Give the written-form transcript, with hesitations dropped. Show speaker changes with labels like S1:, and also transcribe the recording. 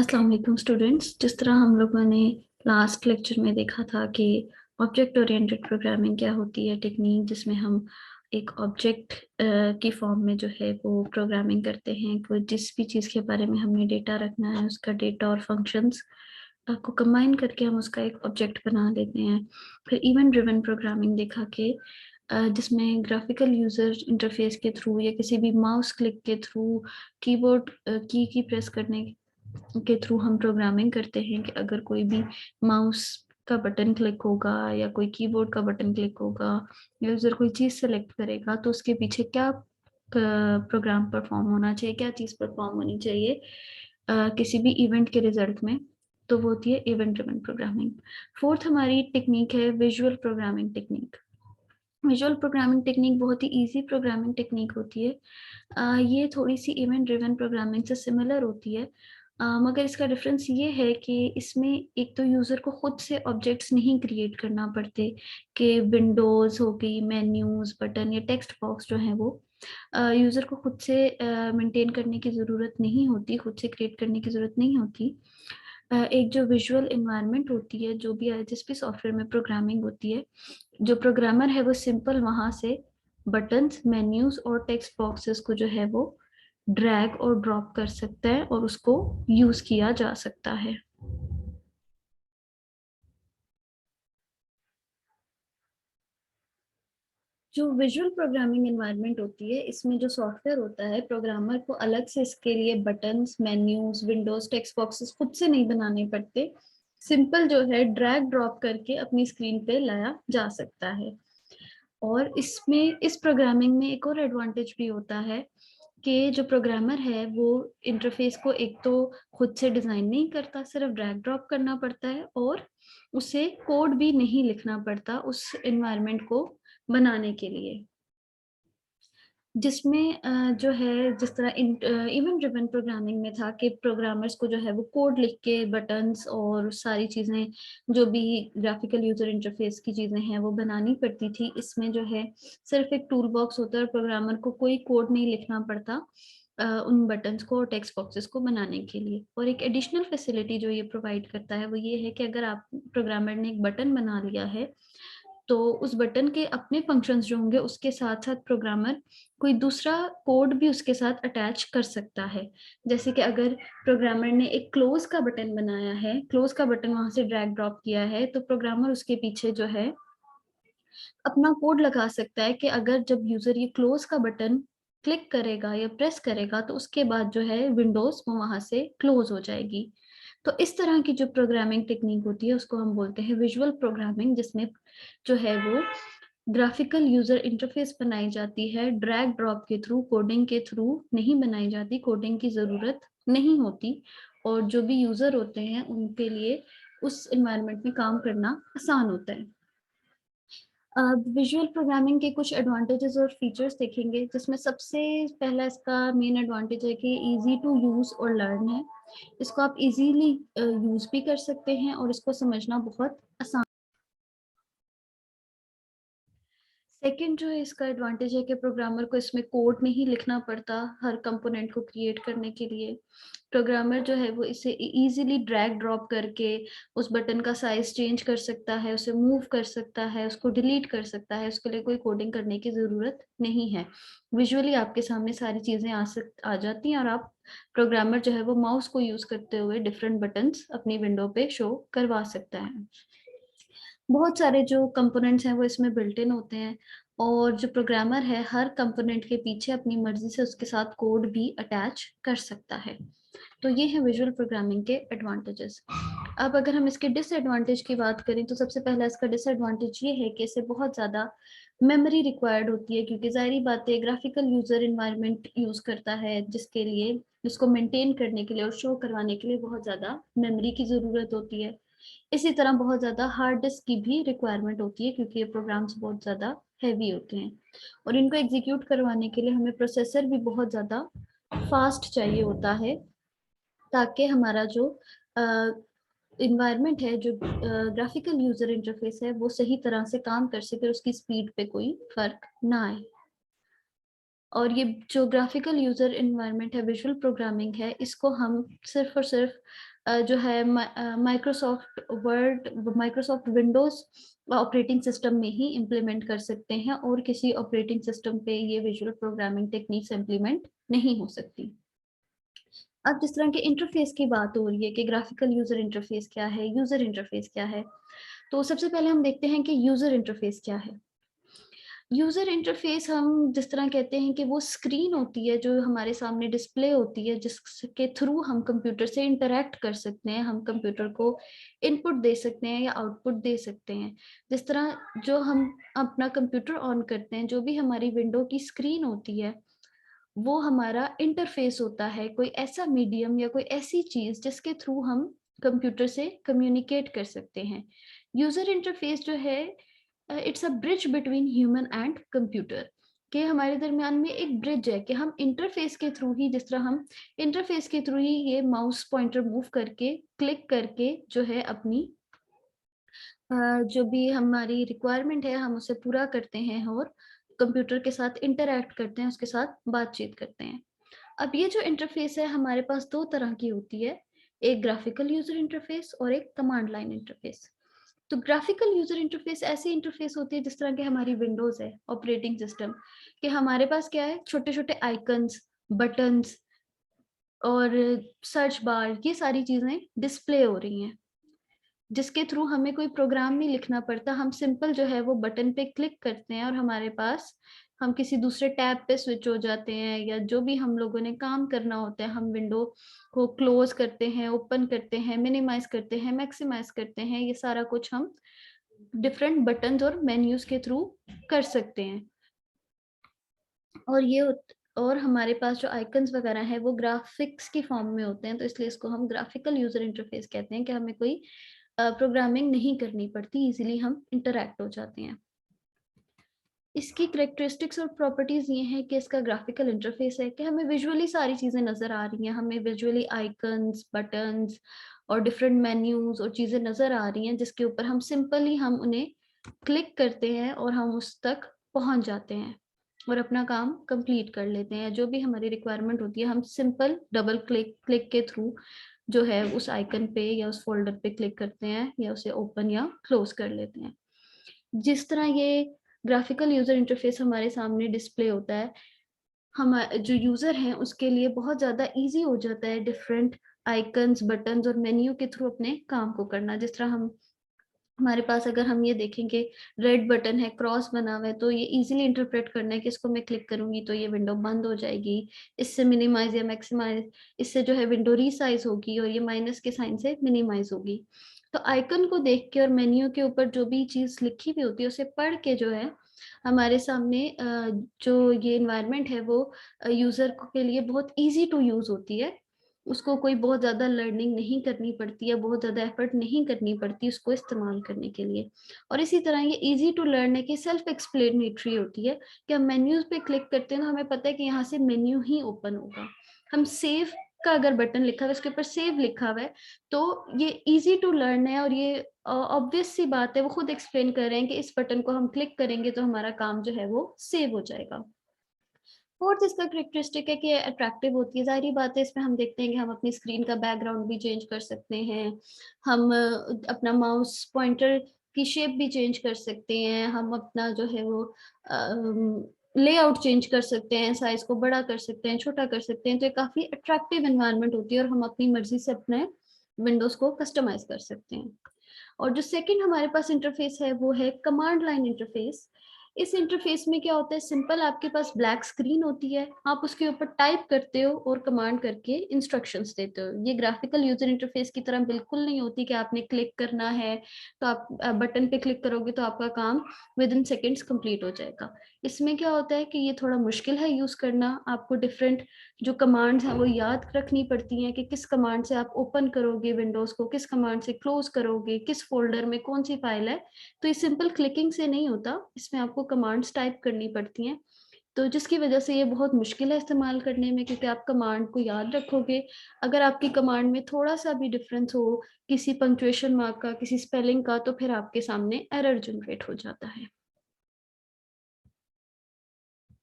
S1: अस्सलाम वालेकुम स्टूडेंट्स। जिस तरह हम लोगों ने लास्ट लेक्चर में देखा था कि ऑब्जेक्ट ओरिएंटेड प्रोग्रामिंग क्या होती है, टेक्निक जिसमें हम एक ऑब्जेक्ट की फॉर्म में जो है वो प्रोग्रामिंग करते हैं। कोई जिस भी चीज़ के बारे में हमने डेटा रखना है उसका डेटा और फंक्शंस को कंबाइन करके हम उसका एक ऑब्जेक्ट बना लेते हैं। फिर इवेंट ड्रिवन प्रोग्रामिंग देखा कि जिसमें ग्राफिकल यूजर इंटरफेस के थ्रू या किसी भी माउस क्लिक के थ्रू कीबोर्ड की प्रेस करने के थ्रू हम प्रोग्रामिंग करते हैं कि अगर कोई भी माउस का बटन क्लिक होगा या कोई कीबोर्ड का बटन क्लिक होगा या यूजर कोई चीज सेलेक्ट करेगा तो उसके पीछे क्या प्रोग्राम परफॉर्म होना चाहिए, क्या चीज परफॉर्म होनी चाहिए किसी भी इवेंट के रिजल्ट में। तो वो होती है इवेंट ड्रिवन प्रोग्रामिंग। फोर्थ हमारी टेक्निक है visual programming technique. Visual programming technique बहुत ही इजी प्रोग्रामिंग टेक्निक होती है। ये थोड़ी सी इवेंट ड्रिवन प्रोग्रामिंग से सिमिलर होती है, मगर इसका डिफरेंस ये है कि इसमें एक तो यूज़र को खुद से ऑब्जेक्ट्स नहीं क्रिएट करना पड़ते कि विंडोज़ हो गई, मेन्यूज, बटन या टेक्स्ट बॉक्स जो है वो यूज़र को खुद से मेंटेन करने की ज़रूरत नहीं होती, खुद से क्रिएट करने की ज़रूरत नहीं होती। एक जो विजुअल इन्वायरमेंट होती है, जो भी जिस भी सॉफ्टवेयर में प्रोग्रामिंग होती है, जो प्रोग्रामर है वो सिंपल वहां से बटन्स, मेन्यूज और टेक्स्ट बॉक्सेस को जो है वो ड्रैग और ड्रॉप कर सकता है और उसको यूज किया जा सकता है। जो विजुअल प्रोग्रामिंग एनवायरनमेंट होती है, इसमें जो सॉफ्टवेयर होता है, प्रोग्रामर को अलग से इसके लिए buttons, menus, Windows, text boxes खुद से नहीं बनाने पड़ते। सिंपल जो है ड्रैग ड्रॉप करके अपनी स्क्रीन पे लाया जा सकता है। और इसमें इस प्रोग्रामिंग में एक और एडवांटेज भी होता है कि जो प्रोग्रामर है वो इंटरफेस को एक तो खुद से डिजाइन नहीं करता, सिर्फ ड्रैग ड्रॉप करना पड़ता है और उसे कोड भी नहीं लिखना पड़ता उस एनवायरनमेंट को बनाने के लिए। जिसमें जो है जिस तरह इवेंट ड्रिवन प्रोग्रामिंग में था कि प्रोग्रामर्स को जो है वो कोड लिख के बटन्स और सारी चीजें, जो भी ग्राफिकल यूजर इंटरफेस की चीजें हैं वो बनानी पड़ती थी। इसमें जो है सिर्फ एक टूल बॉक्स होता है और प्रोग्रामर को कोई कोड नहीं लिखना पड़ता उन बटन्स को और टेक्स्ट बॉक्सेस को बनाने के लिए। और एक एडिशनल फैसिलिटी जो ये प्रोवाइड करता है वो ये है कि अगर आप प्रोग्रामर ने एक बटन बना लिया है तो उस बटन के अपने फंक्शंस जो होंगे उसके साथ साथ प्रोग्रामर कोई दूसरा कोड भी उसके साथ अटैच कर सकता है। जैसे कि अगर प्रोग्रामर ने एक क्लोज का बटन बनाया है, क्लोज का बटन वहां से ड्रैग ड्रॉप किया है, तो प्रोग्रामर उसके पीछे जो है अपना कोड लगा सकता है कि अगर जब यूजर ये क्लोज का बटन क्लिक करेगा या प्रेस करेगा तो उसके बाद जो है विंडोज वो वहां से क्लोज हो जाएगी। तो इस तरह की जो प्रोग्रामिंग टेक्निक होती है उसको हम बोलते हैं विजुअल प्रोग्रामिंग, जिसमें जो है वो ग्राफिकल यूजर इंटरफेस बनाई जाती है, ड्रैग ड्रॉप के थ्रू, कोडिंग के थ्रू नहीं बनाई जाती, कोडिंग की जरूरत नहीं होती और जो भी यूजर होते हैं उनके लिए उस एनवायरनमेंट में काम करना आसान होता है। अब विजुअल प्रोग्रामिंग के कुछ एडवांटेजेस और फीचर्स देखेंगे, जिसमें सबसे पहला इसका मेन एडवांटेज है कि इजी टू यूज और लर्न है। इसको आप इजीली यूज भी कर सकते हैं और इसको समझना बहुत आसान। सेकेंड जो है इसका एडवांटेज है कि प्रोग्रामर को इसमें कोड नहीं लिखना पड़ता हर कंपोनेंट को क्रिएट करने के लिए। प्रोग्रामर जो है वो इसे इजीली ड्रैग ड्रॉप करके उस बटन का साइज चेंज कर सकता है, उसे मूव कर सकता है, उसको डिलीट कर सकता है। उसके लिए कोई कोडिंग करने की जरूरत नहीं है। विजुअली आपके सामने सारी चीजें आ जाती हैं और आप प्रोग्रामर जो है वो माउस को यूज करते हुए डिफरेंट बटन्स अपनी विंडो पे शो करवा सकता है। बहुत सारे जो कंपोनेंट्स हैं वो इसमें बिल्ट इन होते हैं और जो प्रोग्रामर है हर कंपोनेंट के पीछे अपनी मर्जी से उसके साथ कोड भी अटैच कर सकता है। तो ये है विजुअल प्रोग्रामिंग के एडवांटेजेस। अब अगर हम इसके डिसएडवांटेज की बात करें तो सबसे पहला इसका डिसएडवांटेज ये है कि इसे बहुत ज्यादा मेमोरी रिक्वायर्ड होती है, क्योंकि जाहिर बात है ग्राफिकल यूजर इन्वायरमेंट यूज करता है जिसके लिए इसको मेंटेन करने के लिए और शो करवाने के लिए बहुत ज्यादा मेमोरी की जरूरत होती है। इसी तरह बहुत ज्यादा हार्ड डिस्क की भी रिक्वायरमेंट होती है, क्योंकि ये प्रोग्राम्स बहुत ज्यादा हैवी होते हैं और इनको एग्जीक्यूट करवाने के लिए हमें प्रोसेसर भी बहुत ज्यादा फास्ट चाहिए होता है, ताकि हमारा जो इन्वायरमेंट है, जो ग्राफिकल यूजर इंटरफेस है, वो सही तरह से काम कर सके, उसकी स्पीड पे कोई फर्क ना आए। और ये जो ग्राफिकल यूजर इन्वायरमेंट है, विजुअल प्रोग्रामिंग है, इसको हम सिर्फ और सिर्फ जो है Microsoft word, Microsoft Windows operating system में ही इम्प्लीमेंट कर सकते हैं, और किसी ऑपरेटिंग सिस्टम पे ये विजुअल प्रोग्रामिंग टेक्निक्स इम्प्लीमेंट नहीं हो सकती। अब जिस तरह के इंटरफेस की बात हो रही है कि ग्राफिकल यूजर इंटरफेस क्या है, यूजर इंटरफेस क्या है, तो सबसे पहले हम देखते हैं कि यूजर इंटरफेस क्या है। यूजर इंटरफेस हम जिस तरह कहते हैं कि वो स्क्रीन होती है जो हमारे सामने डिस्प्ले होती है, जिसके थ्रू हम कंप्यूटर से इंटरेक्ट कर सकते हैं, हम कंप्यूटर को इनपुट दे सकते हैं या आउटपुट दे सकते हैं। जिस तरह जो हम अपना कंप्यूटर ऑन करते हैं, जो भी हमारी विंडो की स्क्रीन होती है, वो हमारा इंटरफेस होता है, कोई ऐसा मीडियम या कोई ऐसी चीज जिसके थ्रू हम कंप्यूटर से कम्युनिकेट कर सकते हैं। यूजर इंटरफेस जो है, it's a bridge between human and computer, कि हमारे दरमियान में एक ब्रिज है कि हम इंटरफेस के थ्रू ही, जिस तरह हम इंटरफेस के थ्रू ही ये माउस पॉइंटर मूव करके, क्लिक करके जो है अपनी जो भी हमारी रिक्वायरमेंट है हम उसे पूरा करते हैं और कंप्यूटर के साथ इंटरैक्ट करते हैं, उसके साथ बातचीत करते हैं। अब ये जो इंटरफेस है हमारे पास दो तरह की होती है, एक ग्राफिकल यूजर इंटरफेस और एक कमांड लाइन इंटरफेस। तो ग्राफिकल यूजर इंटरफेस ऐसी इंटरफेस होती है जिस तरह के हमारी विंडोज है ऑपरेटिंग सिस्टम, कि हमारे पास क्या है, छोटे छोटे आइकन्स, बटन्स और सर्च बार, ये सारी चीजें डिस्प्ले हो रही हैं, जिसके थ्रू हमें कोई प्रोग्राम नहीं लिखना पड़ता। हम सिंपल जो है वो बटन पे क्लिक करते हैं और हमारे पास, हम किसी दूसरे टैब पे स्विच हो जाते हैं, या जो भी हम लोगों ने काम करना होता है, हम विंडो को क्लोज करते हैं, ओपन करते हैं, मिनिमाइज करते हैं, मैक्सिमाइज करते हैं, ये सारा कुछ हम डिफरेंट बटन्स और मेन्यूज के थ्रू कर सकते हैं। और और हमारे पास जो आइकन्स वगैरह है वो ग्राफिक्स की फॉर्म में होते हैं, तो इसलिए इसको हम ग्राफिकल यूजर इंटरफेस कहते हैं, कि हमें कोई प्रोग्रामिंग नहीं करनी पड़ती, इजीली हम इंटरैक्ट हो जाते हैं। इसकी करेक्टरिस्टिक्स और प्रॉपर्टीज ये हैं कि इसका ग्राफिकल इंटरफेस है कि हमें विजुअली सारी चीजें नजर आ रही हैं, हमें विजुअली आइकन्स, बटन्स और डिफरेंट मेन्यूज और चीजें नजर आ रही हैं, जिसके ऊपर हम सिंपली हम उन्हें क्लिक करते हैं और हम उस तक पहुंच जाते हैं और अपना काम कंप्लीट कर लेते हैं। जो भी हमारी रिक्वायरमेंट होती है, हम सिंपल डबल क्लिक के थ्रू जो है उस आइकन पे या उस फोल्डर पे क्लिक करते हैं या उसे ओपन या क्लोज कर लेते हैं। जिस तरह ये ग्राफिकल यूजर इंटरफेस हमारे सामने डिस्प्ले होता है, हम जो यूजर हैं उसके लिए बहुत ज्यादा इजी हो जाता है डिफरेंट आइकन्स, बटन्स और मेन्यू के थ्रू अपने काम को करना। जिस तरह हम, हमारे पास अगर हम ये देखेंगे, रेड बटन है, क्रॉस बना हुआ है, तो ये इजीली इंटरप्रेट करना है कि इसको मैं क्लिक करूंगी तो ये विंडो बंद हो जाएगी, इससे मिनिमाइज या मैक्सिमाइज, इससे जो है विंडो रीसाइज होगी, और ये माइनस के साइन से मिनिमाइज होगी। तो आइकन को देख के और मेन्यू के ऊपर जो भी चीज लिखी हुई होती है उसे पढ़ के जो है हमारे सामने जो ये इन्वायरमेंट है वो यूजर के लिए बहुत इजी टू यूज होती है। उसको कोई बहुत ज्यादा लर्निंग नहीं करनी पड़ती है, बहुत ज्यादा एफर्ट नहीं करनी पड़ती उसको इस्तेमाल करने के लिए। और इसी तरह ये इजी टू लर्न है कि सेल्फ एक्सप्लेनेटरी होती है, कि हम मेन्यूज पे क्लिक करते हैं तो हमें पता है कि यहाँ से मेन्यू ही ओपन होगा। हम सेव का अगर बटन लिखा हुआ है, उसके ऊपर सेव लिखा हुआ है, तो ये इजी टू लर्न है, और ये ऑब्वियस सी बात है, वो खुद एक्सप्लेन कर रहे हैं कि इस बटन को हम क्लिक करेंगे तो हमारा काम जो है वो सेव हो जाएगा। फोर्थ इसका करेक्टरिस्टिक है कि अट्रैक्टिव होती है। जाहिर बात है, इसमें हम देखते हैं कि हम अपनी स्क्रीन का बैकग्राउंड भी चेंज कर सकते हैं, हम अपना माउस पॉइंटर की शेप भी चेंज कर सकते हैं, हम अपना जो है वो लेआउट चेंज कर सकते हैं, साइज को बड़ा कर सकते हैं, छोटा कर सकते हैं। तो ये काफी अट्रैक्टिव एनवायरनमेंट होती है और हम अपनी मर्जी से अपने विंडोज को कस्टमाइज कर सकते हैं। और जो सेकंड हमारे पास इंटरफेस है वो है कमांड लाइन इंटरफेस। इस इंटरफेस में क्या होता है, सिंपल आपके पास ब्लैक स्क्रीन होती है, आप उसके ऊपर टाइप करते हो और कमांड करके इंस्ट्रक्शंस देते हो। ये ग्राफिकल यूजर इंटरफेस की तरह बिल्कुल नहीं होती कि आपने क्लिक करना है तो आप बटन पे क्लिक करोगे तो आपका काम विद इन सेकेंड्स कंप्लीट हो जाएगा। इसमें क्या होता है कि ये थोड़ा मुश्किल है यूज करना, आपको डिफरेंट जो कमांड्स हैं वो याद रखनी पड़ती हैं कि किस कमांड से आप ओपन करोगे विंडोज को, किस कमांड से क्लोज करोगे, किस फोल्डर में कौन सी फाइल है। तो ये सिंपल क्लिकिंग से नहीं होता, इसमें आपको कमांड्स टाइप करनी पड़ती हैं, तो जिसकी वजह से ये बहुत मुश्किल है इस्तेमाल करने में, क्योंकि आप कमांड को याद रखोगे, अगर आपकी कमांड में थोड़ा सा भी डिफरेंस हो, किसी पंक्चुएशन मार्क का, किसी स्पेलिंग का, तो फिर आपके सामने एरर जनरेट हो जाता है।